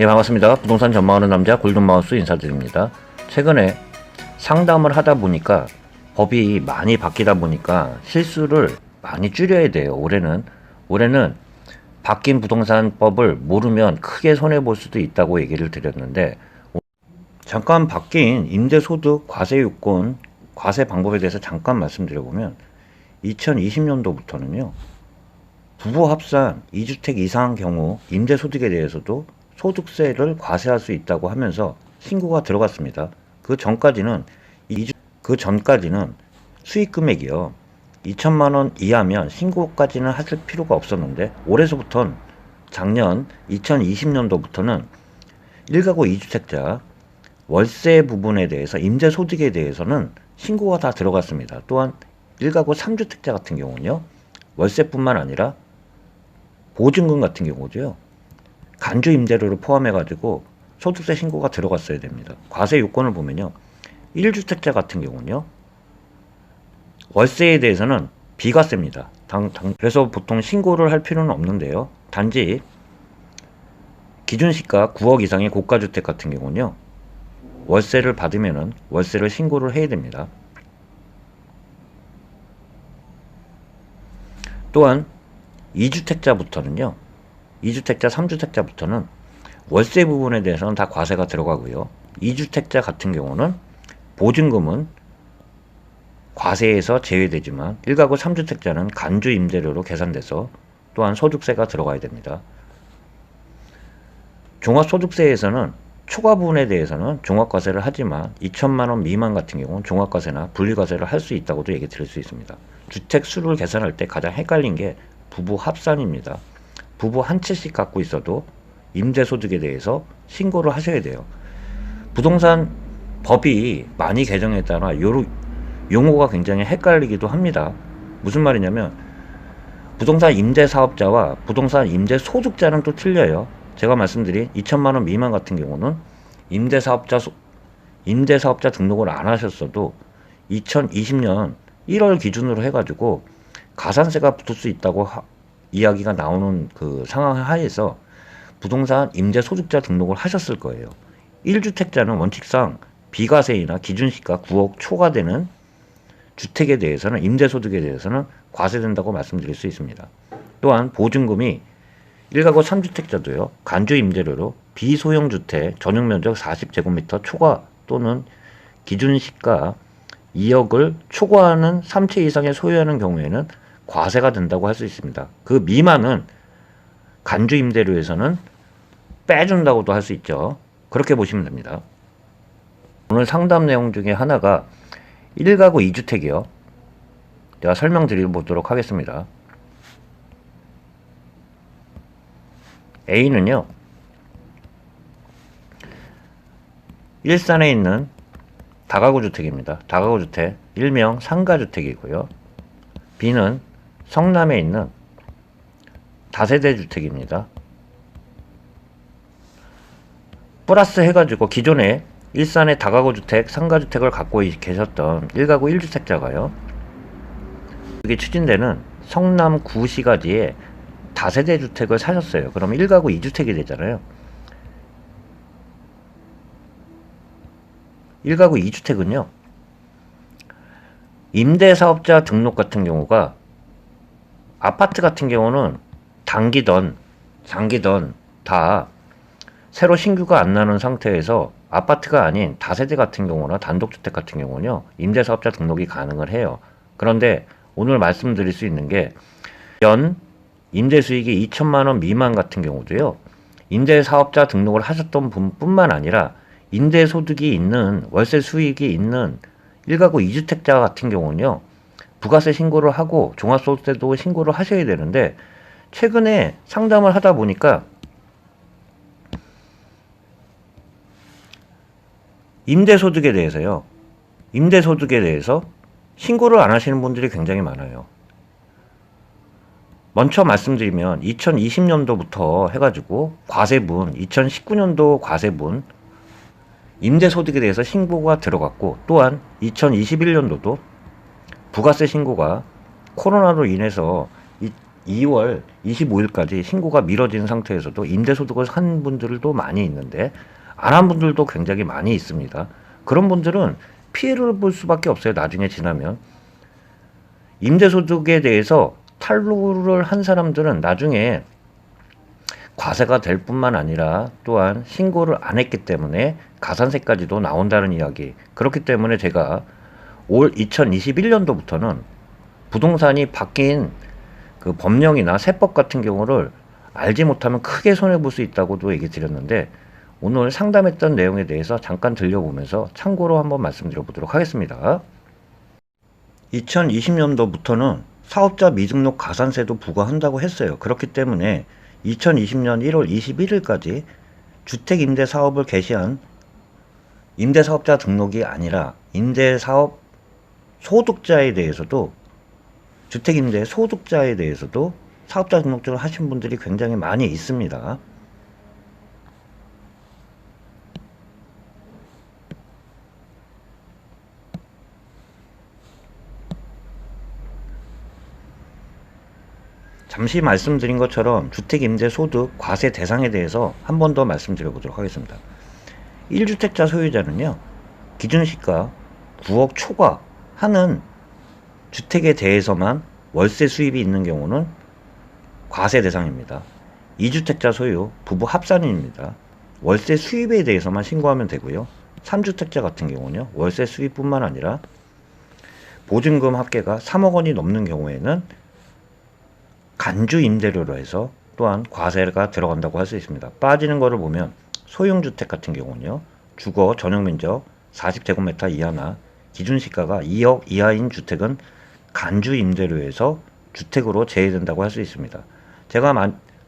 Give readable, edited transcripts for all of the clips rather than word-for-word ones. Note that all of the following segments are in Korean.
예, 반갑습니다. 부동산 전망하는 남자 골든마우스 인사드립니다. 최근에 상담을 하다 보니까 법이 많이 바뀌다 보니까 실수를 많이 줄여야 돼요. 올해는 바뀐 부동산법을 모르면 크게 손해볼 수도 있다고 얘기를 드렸는데, 잠깐 바뀐 임대소득 과세요건, 과세 방법에 대해서 잠깐 말씀드려보면 2020년도부터는요. 부부 합산 2주택 이상의 경우 임대소득에 대해서도 소득세를 과세할 수 있다고 하면서 신고가 들어갔습니다. 그 전까지는 수익 금액이요. 2천만 원 이하면 신고까지는 하실 필요가 없었는데 올해서부터는 작년 2020년도부터는 1가구 2주택자 월세 부분에 대해서 임대소득에 대해서는 신고가 다 들어갔습니다. 또한 1가구 3주택자 같은 경우는요. 월세뿐만 아니라 보증금 같은 경우도요. 간주 임대료를 포함해가지고 소득세 신고가 들어갔어야 됩니다. 과세 요건을 보면요. 1주택자 같은 경우는요. 월세에 대해서는 비과세입니다. 그래서 보통 신고를 할 필요는 없는데요. 단지 기준시가 9억 이상의 고가주택 같은 경우는요. 월세를 받으면은 월세를 신고를 해야 됩니다. 또한 2주택자부터는요. 2주택자, 3주택자부터는 월세 부분에 대해서는 다 과세가 들어가고요. 2주택자 같은 경우는 보증금은 과세에서 제외되지만 1가구 3주택자는 간주 임대료로 계산돼서 또한 소득세가 들어가야 됩니다. 종합소득세에서는 초과 부분에 대해서는 종합과세를 하지만 2천만 원 미만 같은 경우는 종합과세나 분리과세를 할 수 있다고도 얘기 드릴 수 있습니다. 주택 수를 계산할 때 가장 헷갈린 게 부부 합산입니다. 부부 한 채씩 갖고 있어도 임대소득에 대해서 신고를 하셔야 돼요. 부동산 법이 많이 개정에 따라 용어가 굉장히 헷갈리기도 합니다. 무슨 말이냐면 부동산 임대사업자와 부동산 임대소득자는 또 틀려요. 제가 말씀드린 2천만 원 미만 같은 경우는 임대사업자 등록을 안 하셨어도 2020년 1월 기준으로 해가지고 가산세가 붙을 수 있다고 이야기가 나오는 그 상황 하에서 부동산 임대소득자 등록을 하셨을 거예요. 1주택자는 원칙상 비과세이나 기준시가 9억 초과되는 주택에 대해서는 임대소득에 대해서는 과세된다고 말씀드릴 수 있습니다. 또한 보증금이 1가구 3주택자도요. 간주 임대료로 비소형주택 전용면적 40제곱미터 초과 또는 기준시가 2억을 초과하는 3채 이상의 소유하는 경우에는 과세가 된다고 할 수 있습니다. 그 미만은 간주 임대료에서는 빼준다고도 할 수 있죠. 그렇게 보시면 됩니다. 오늘 상담 내용 중에 하나가 1가구 2주택이요. 제가 설명드려보도록 하겠습니다. A는요. 일산에 있는 다가구 주택입니다. 다가구 주택, 일명 상가주택이고요. B는 성남에 있는 다세대 주택입니다. 플러스 해가지고 기존에 일산의 다가구 주택, 상가주택을 갖고 계셨던 1가구 1주택자가요. 여기 추진되는 성남 구시가지에 다세대 주택을 사셨어요. 그럼 1가구 2주택이 되잖아요. 1가구 2주택은요. 임대사업자 등록 같은 경우가 아파트 같은 경우는 단기던 장기던 다 새로 신규가 안 나는 상태에서 아파트가 아닌 다세대 같은 경우나 단독주택 같은 경우는요. 임대사업자 등록이 가능을 해요. 그런데 오늘 말씀드릴 수 있는 게 연 임대수익이 2천만 원 미만 같은 경우도요. 임대사업자 등록을 하셨던 분뿐만 아니라 임대소득이 있는 월세 수익이 있는 1가구 2주택자 같은 경우는요. 부가세 신고를 하고 종합소득세도 신고를 하셔야 되는데 최근에 상담을 하다 보니까 임대소득에 대해서 신고를 안 하시는 분들이 굉장히 많아요. 먼저 말씀드리면 2020년도부터 해가지고 과세분, 2019년도 과세분 임대소득에 대해서 신고가 들어갔고 또한 2021년도도 부가세 신고가 코로나로 인해서 2월 25일까지 신고가 미뤄진 상태에서도 임대소득을 산 분들도 많이 있는데 안 한 분들도 굉장히 많이 있습니다. 그런 분들은 피해를 볼 수밖에 없어요. 나중에 지나면. 임대소득에 대해서 탈루를 한 사람들은 나중에 과세가 될 뿐만 아니라 또한 신고를 안 했기 때문에 가산세까지도 나온다는 이야기. 그렇기 때문에 제가 올 2021년도부터는 부동산이 바뀐 그 법령이나 세법 같은 경우를 알지 못하면 크게 손해볼 수 있다고도 얘기 드렸는데 오늘 상담했던 내용에 대해서 잠깐 들려보면서 참고로 한번 말씀드려 보도록 하겠습니다. 2020년도부터는 사업자 미등록 가산세도 부과한다고 했어요. 그렇기 때문에 2020년 1월 21일까지 주택임대 사업을 개시한 임대사업자 등록이 아니라 임대사업 소득자에 대해서도 주택임대 소득자에 대해서도 사업자 등록증을 하신 분들이 굉장히 많이 있습니다. 잠시 말씀드린 것처럼 주택임대소득 과세 대상에 대해서 한 번 더 말씀드려 보도록 하겠습니다. 1주택자 소유자는요, 기준시가 9억 초과 하는 주택에 대해서만 월세 수입이 있는 경우는 과세 대상입니다. 2주택자 소유, 부부 합산인입니다. 월세 수입에 대해서만 신고하면 되고요. 3주택자 같은 경우는요, 월세 수입뿐만 아니라 보증금 합계가 3억 원이 넘는 경우에는 간주 임대료로 해서 또한 과세가 들어간다고 할 수 있습니다. 빠지는 거를 보면 소형주택 같은 경우는요, 주거 전용 면적 40제곱미터 이하나 기준시가가 2억 이하인 주택은 간주 임대료에서 주택으로 제외된다고 할 수 있습니다. 제가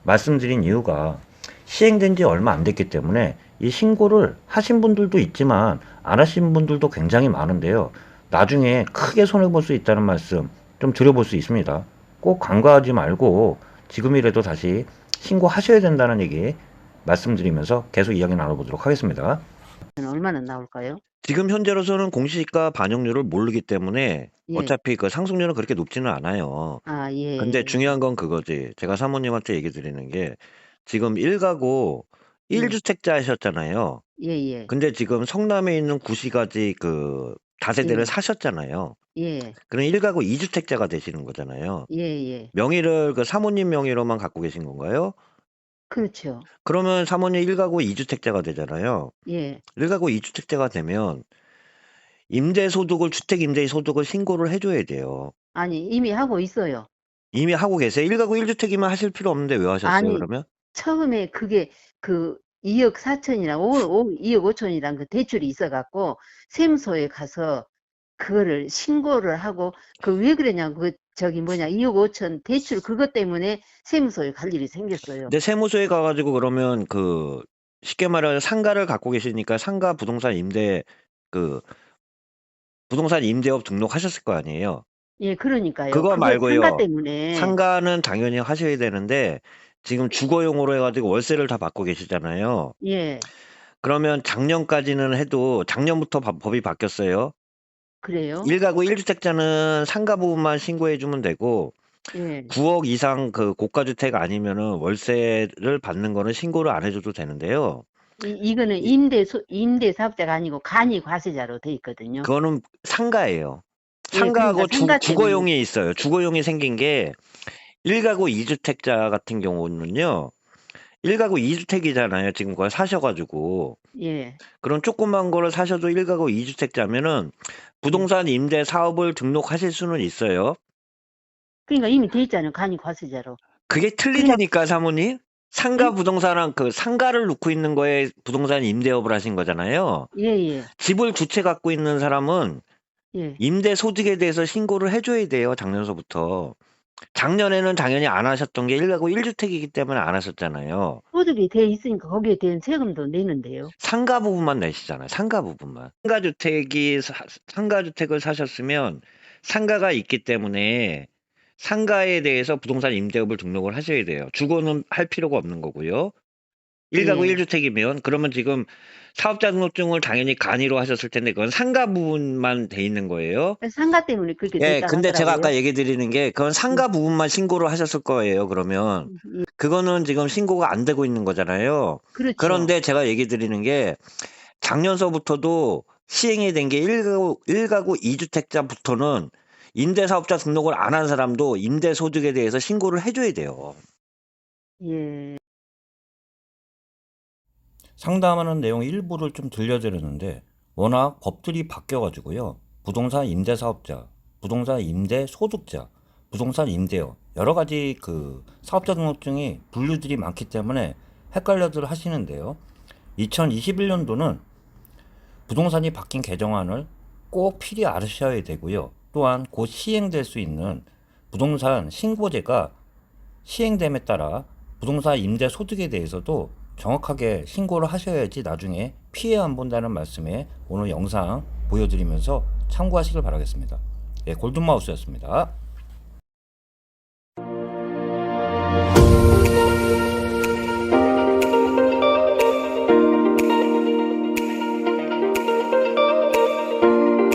말씀드린 이유가 시행된 지 얼마 안 됐기 때문에 이 신고를 하신 분들도 있지만 안 하신 분들도 굉장히 많은데요. 나중에 크게 손해볼 수 있다는 말씀 좀 드려볼 수 있습니다. 꼭 간과하지 말고 지금이라도 다시 신고하셔야 된다는 얘기 말씀드리면서 계속 이야기 나눠보도록 하겠습니다. 얼마나 나올까요? 지금 현재로서는 공시지가 반영률을 모르기 때문에 예. 어차피 그 상속률은 그렇게 높지는 않아요. 아, 예. 근데 중요한 건 그거지. 제가 사모님한테 얘기 드리는 게 지금 1가구 예. 1주택자 하셨잖아요. 예, 예. 근데 지금 성남에 있는 구시가지 그 다세대를 예. 사셨잖아요. 예. 그럼 1가구 2주택자가 되시는 거잖아요. 예, 예. 명의를 그 사모님 명의로만 갖고 계신 건가요? 그렇죠. 그러면 사모님 1가구 2주택자가 되잖아요. 예. 1가구 2주택자가 되면 임대소득을 주택임대소득을 신고를 해줘야 돼요. 아니, 이미 하고 있어요. 이미 하고 계세요? 1가구 1주택이면 하실 필요 없는데 왜 하셨어요, 아니, 그러면? 처음에 그게 그 2억 4천이랑 2억 5천이랑 그 대출이 있어갖고 세무서에 가서 그거를 신고를 하고 그 왜 그러냐고 그 저기 뭐냐 2억 5천 대출 그것 때문에 세무서에 갈 일이 생겼어요. 근데 세무서에 가가지고 그러면 그 쉽게 말하면 상가를 갖고 계시니까 상가 부동산 임대 그 부동산 임대업 등록하셨을 거 아니에요? 예, 그러니까요. 그거 그거 상가 말고요. 때문에. 상가는 당연히 하셔야 되는데 지금 주거용으로 해가지고 월세를 다 받고 계시잖아요. 예, 그러면 작년까지는 해도 작년부터 법이 바뀌었어요. 그래요? 1가구 1주택자는 상가 부분만 신고해 주면 되고 예. 9억 이상 그 고가주택 아니면은 월세를 받는 거는 신고를 안 해줘도 되는데요. 이거는 이- 임대 사업자가 아니고 간이 과세자로 돼 있거든요. 그거는 상가예요. 예, 그러니까 상가하고 상가 때문에. 주거용이 있어요. 주거용이 생긴 게 1가구 2주택자 같은 경우는요. 1가구 2주택이잖아요. 지금 그걸 사셔가지고. 예. 그런 조그만 거를 사셔도 1가구 2주택자면은 부동산 임대 사업을 등록하실 수는 있어요. 그러니까 이미 돼 있잖아요. 간이 과세자로. 그게 그냥 틀리다니까, 사모님. 상가 응? 부동산은 그 상가를 놓고 있는 거에 부동산 임대업을 하신 거잖아요. 예, 예. 집을 두 채 갖고 있는 사람은 예. 임대 소득에 대해서 신고를 해줘야 돼요, 작년서부터. 작년에는 당연히 안 하셨던 게 1가구 1주택이기 때문에 안 하셨잖아요. 소득이 돼 있으니까 거기에 대한 세금도 내는데요. 상가 부분만 내시잖아요. 상가 부분만. 상가주택을 사셨으면 상가가 있기 때문에 상가에 대해서 부동산 임대업을 등록을 하셔야 돼요. 주거는 할 필요가 없는 거고요. 1가구 예. 1주택이면 그러면 지금 사업자 등록증을 당연히 간이로 하셨을 텐데 그건 상가 부분만 돼 있는 거예요. 상가 때문에 그렇게 예, 됐다고 근데 제가 아까 하더라고요. 얘기 드리는 게 그건 음, 상가 부분만 신고를 하셨을 거예요. 그러면 예. 그거는 지금 신고가 안 되고 있는 거잖아요. 그렇죠. 그런데 제가 얘기 드리는 게 작년서부터도 시행이 된 게 1가구 2주택자부터는 임대사업자 등록을 안 한 사람도 임대소득에 대해서 신고를 해줘야 돼요. 예. 상담하는 내용 일부를 좀 들려드렸는데 워낙 법들이 바뀌어가지고요. 부동산 임대사업자, 부동산 임대소득자, 부동산 임대요. 여러 가지 그 사업자 등록증이 분류들이 많기 때문에 헷갈려들 하시는데요. 2021년도는 부동산이 바뀐 개정안을 꼭 필히 알으셔야 되고요. 또한 곧 시행될 수 있는 부동산 신고제가 시행됨에 따라 부동산 임대 소득에 대해서도 정확하게 신고를 하셔야지 나중에 피해 안 본다는 말씀에 오늘 영상 보여드리면서 참고하시길 바라겠습니다. 예, 골든마우스였습니다.